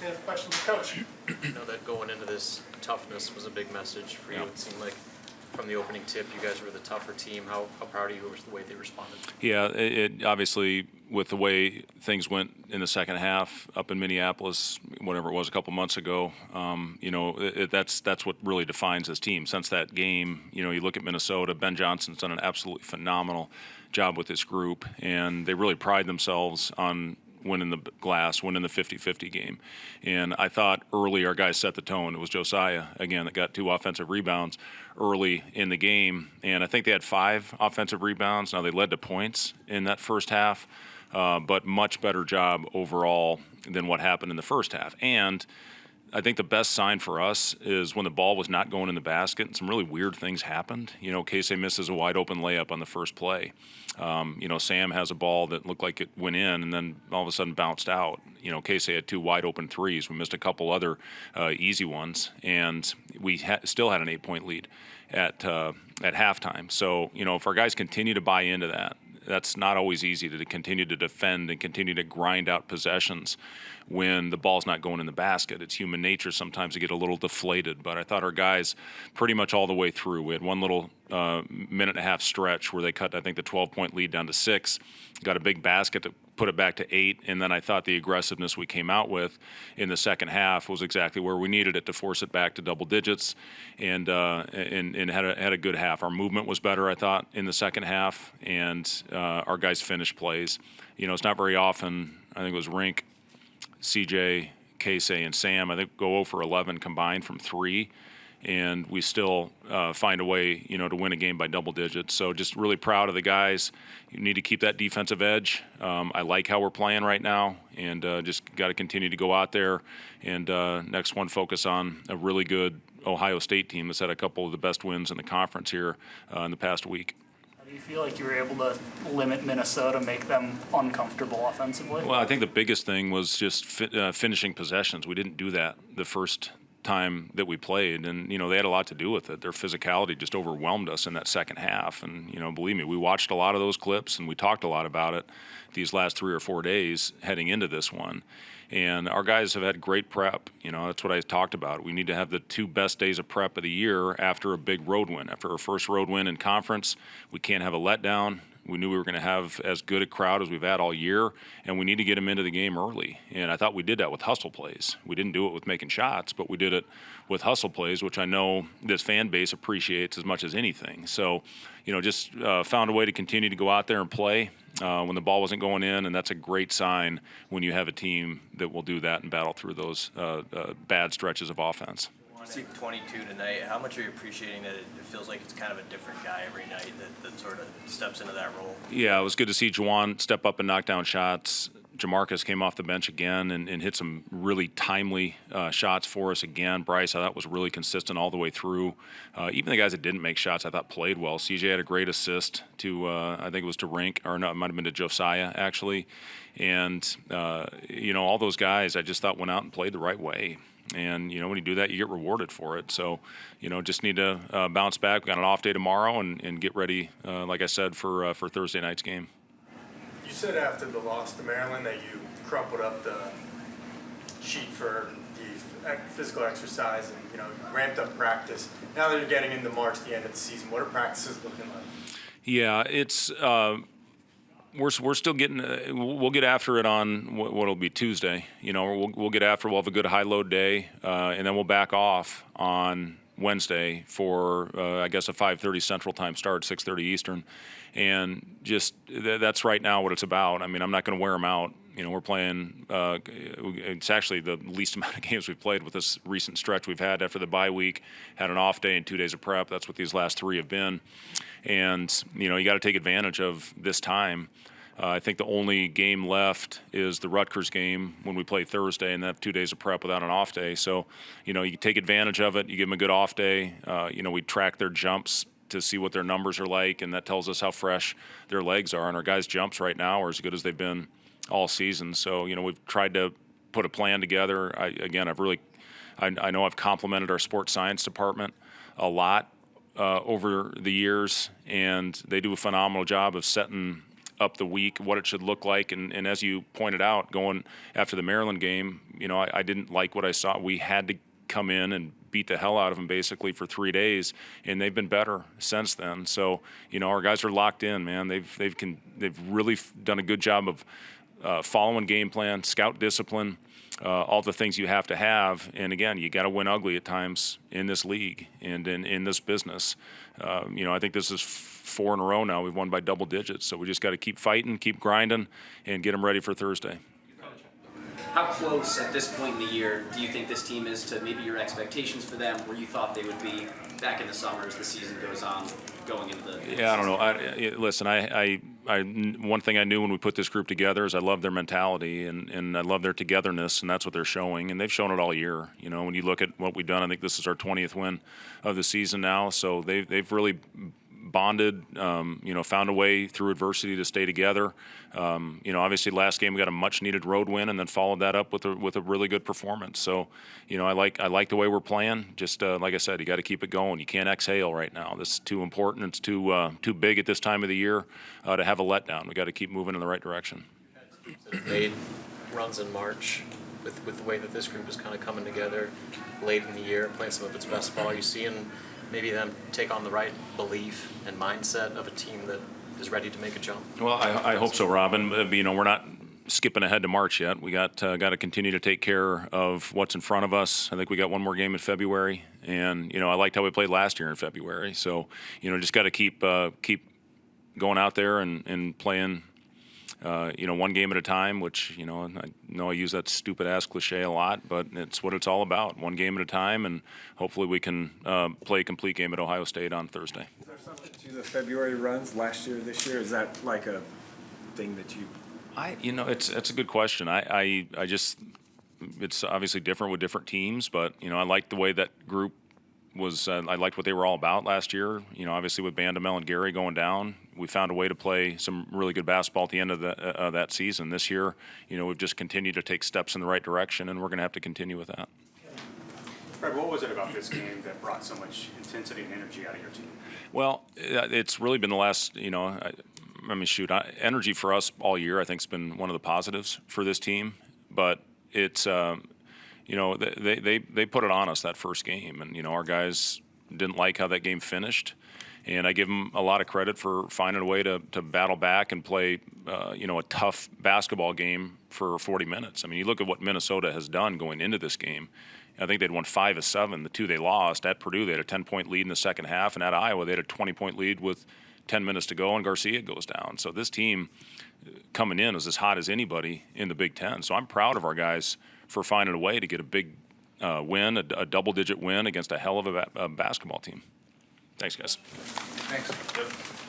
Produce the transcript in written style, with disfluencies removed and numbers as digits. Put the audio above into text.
Any other questions, Coach? I know that going into this, toughness was a big message for you. It seemed like from the opening tip, you guys were the tougher team. How proud of you was the way they responded? Yeah, it obviously, with the way things went in the second half up in Minneapolis, whatever it was a couple months ago, that's what really defines this team. Since that game, you look at Minnesota, Ben Johnson's done an absolutely phenomenal job with this group, and they really pride themselves on winning the glass, winning the 50-50 game. And I thought early our guys set the tone. It was Josiah, again, that got 2 offensive rebounds early in the game. And I think they had 5 offensive rebounds. Now, they led to points in that first half, but much better job overall than what happened in the first half. And I think the best sign for us is when the ball was not going in the basket and some really weird things happened. Casey misses a wide open layup on the first play. Sam has a ball that looked like it went in and then all of a sudden bounced out. Casey had 2 wide open threes. We missed a couple other easy ones, and we still had an 8-point lead at halftime. So, if our guys continue to buy into that, that's not always easy to continue to defend and continue to grind out possessions when the ball's not going in the basket. It's human nature sometimes to get a little deflated, but I thought our guys pretty much all the way through. We had one little minute and a half stretch where they cut, I think, the 12-point lead down to 6, got a big basket to put it back to 8, and then I thought the aggressiveness we came out with in the second half was exactly where we needed it to force it back to double digits, and had a good half. Our movement was better, I thought, in the second half, and our guys finished plays. It's not very often. I think it was Rink, CJ, Casey, and Sam, I think, go 0 for 11 combined from 3, and we still find a way, to win a game by double digits. So just really proud of the guys. You need to keep that defensive edge. I like how we're playing right now, and just got to continue to go out there and next one focus on a really good Ohio State team that's had a couple of the best wins in the conference here in the past week. Do you feel like you were able to limit Minnesota, make them uncomfortable offensively? Well, I think the biggest thing was just finishing possessions. We didn't do that the first time that we played, and they had a lot to do with it. Their physicality just overwhelmed us in that second half, and believe me, we watched a lot of those clips and we talked a lot about it these last 3 or 4 days heading into this one. And our guys have had great prep. That's what I talked about. We need to have the 2 best days of prep of the year after a big road win. After our first road win in conference, we can't have a letdown. We knew we were going to have as good a crowd as we've had all year, and we need to get them into the game early. And I thought we did that with hustle plays. We didn't do it with making shots, but we did it with hustle plays, which I know this fan base appreciates as much as anything. So, just found a way to continue to go out there and play when the ball wasn't going in, and that's a great sign when you have a team that will do that and battle through those bad stretches of offense. See 22 tonight. How much are you appreciating that it feels like it's kind of a different guy every night that sort of steps into that role? Yeah, it was good to see Juwan step up and knock down shots. Jamarcus came off the bench again and hit some really timely shots for us again. Bryce, I thought, was really consistent all the way through. Even the guys that didn't make shots, I thought, played well. CJ had a great assist to, I think it was to Rink, or no, it might have been to Josiah, actually. And, all those guys I just thought went out and played the right way. And, when you do that, you get rewarded for it. So, just need to bounce back. We got an off day tomorrow and get ready, like I said, for Thursday night's game. You said after the loss to Maryland that you crumpled up the sheet for the physical exercise and, ramped up practice. Now that you're getting into March, the end of the season, what are practices looking like? Yeah, it's we're still getting. We'll get after it on what'll be Tuesday. We'll get after. We'll have a good high load day, and then we'll back off on Wednesday for I guess a 5:30 Central Time start, 6:30 Eastern, and just that's right now what it's about. I mean, I'm not going to wear them out. We're playing. It's actually the least amount of games we've played with this recent stretch we've had after the bye week. Had an off day and 2 days of prep. That's what these last 3 have been, and you got to take advantage of this time. I think the only game left is the Rutgers game when we play Thursday, and they have 2 days of prep without an off day. So, you take advantage of it. You give them a good off day. We track their jumps to see what their numbers are like, and that tells us how fresh their legs are. And our guys' jumps right now are as good as they've been all season. So, we've tried to put a plan together. I know I've complimented our sports science department a lot over the years, and they do a phenomenal job of setting up the week, what it should look like. And as you pointed out, going after the Maryland game, I didn't like what I saw. We had to come in and beat the hell out of them basically for 3 days, and they've been better since then. So, our guys are locked in, man. They've really done a good job of following game plan, scout discipline, all the things you have to have. And again, you got to win ugly at times in this league and in this business. I think this is 4 in a row now. We've won by double digits. So we just got to keep fighting, keep grinding, and get them ready for Thursday. How close at this point in the year do you think this team is to maybe your expectations for them, where you thought they would be back in the summer as the season goes on, going into the Yeah, I don't know. Listen, I one thing I knew when we put this group together is I love their mentality and I love their togetherness, and that's what they're showing, and they've shown it all year. When you look at what we've done, I think this is our 20th win of the season now, so they've really bonded, found a way through adversity to stay together. Obviously last game we got a much needed road win and then followed that up with a really good performance. So, I like the way we're playing. Just like I said, you got to keep it going. You can't exhale right now. This is too important. It's too big at this time of the year to have a letdown. We got to keep moving in the right direction. Made runs in March with the way that this group is kind of coming together late in the year, playing some of its best ball. You see, and maybe them take on the right belief and mindset of a team that is ready to make a jump. Well, I hope so, Robin. We're not skipping ahead to March yet. We got to continue to take care of what's in front of us. I think we got one more game in February, and I liked how we played last year in February. So just got to keep going out there and playing. One game at a time, which, I know I use that stupid ass cliche a lot, but it's what it's all about. One game at a time, and hopefully we can play a complete game at Ohio State on Thursday. Is there something to the February runs last year, this year? Is that like a thing that you... It's a good question. I just, it's obviously different with different teams, but, I like the way that group was, I liked what they were all about last year. Obviously with Bandamel and Gary going down, we found a way to play some really good basketball at the end of that season. This year, we've just continued to take steps in the right direction, and we're going to have to continue with that. Fred, what was it about this game that brought so much intensity and energy out of your team? Well, it's really been the last, energy for us all year, I think, has been one of the positives for this team. But it's, they put it on us that first game, and, our guys didn't like how that game finished. And I give them a lot of credit for finding a way to battle back and play, a tough basketball game for 40 minutes. I mean, you look at what Minnesota has done going into this game. I think they'd won 5 of 7. The 2 they lost at Purdue, they had a 10-point lead in the second half, and at Iowa, they had a 20-point lead with 10 minutes to go, and Garcia goes down. So this team coming in is as hot as anybody in the Big Ten. So I'm proud of our guys for finding a way to get a big win, a double-digit win against a hell of a basketball team. Thanks, guys. Thanks.